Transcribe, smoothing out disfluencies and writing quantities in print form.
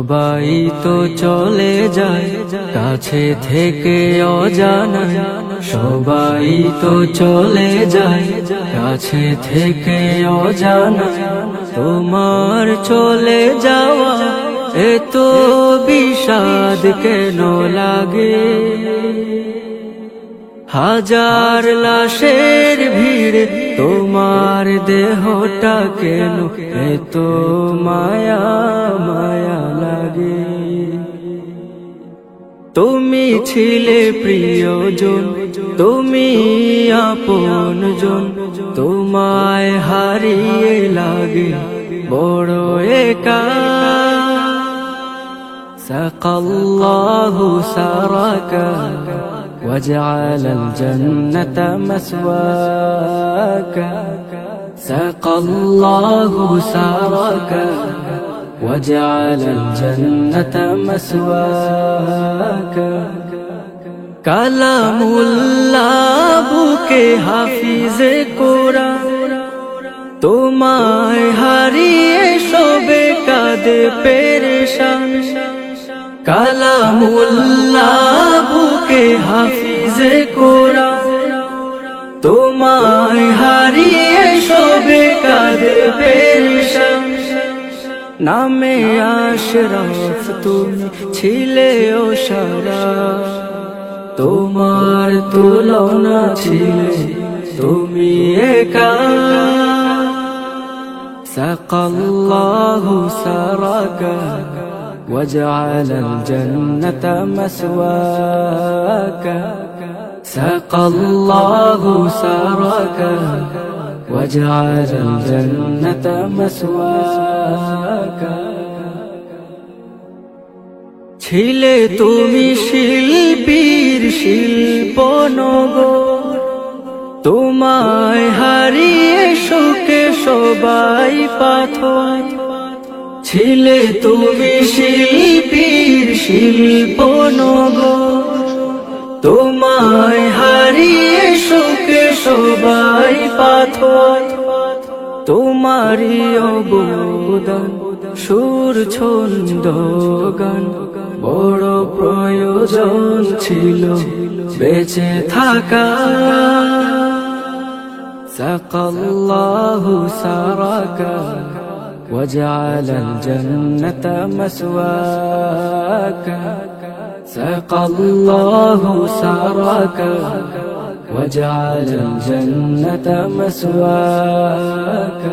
সবাই তো চলে যায় কাছে থেকে অজানা, সবাই তো চলে যায় কাছে থেকে অজানা। তোমার চলে যাওয়া এত বিষাদ কেন লাগে? হাজার লাশের ভিড় তোমার দেহটা কেন এত মায়া মায়া লাগে? তুমি ছিলে প্রিয়জন, তুমি আপনজন, তোমায় হারিয়ে লাগে বড় একা। সাকাল্লাহু সারাকা وجعل الجنة مسواك، سقى الله سارك وجعل الجنة مسواك। কালামুল্লাহ বুকে হাফিজে কোরআন, তোমায় হারিয়ে সবে কাঁদে পেরেশান। কালামুল্লাহ বুকে হাফিজে কোরআন, তোমায় হারিয়ে সবে কাঁদে পেরেশান। নামে আশরাফ তুমি ছিলে ওশারা, তোমার তুলনা ছিলে তুমি একা। সাকাল্লাহু সারাকা وجعل الجنة مسواك، سقى الله سارك وجعل الجنة مسواك। ছিলে তুমি শিল্পীর শিল্পনগর, তোমায় হারিয়ে শোকে সবাই পাথর। ছিলে তুমি শিল্পীর শিল্পনগর, তোমায় হারিয়ে শোকে সবাই পাথর। তোমারই অবদান সুর ছন্দ গান বড় প্রয়োজন ছিল বেঁচে থাকা। সাকাল্লাহু সারাকা وجعل الجنة مسواك، سقى الله سارك وجعل الجنة مسواك।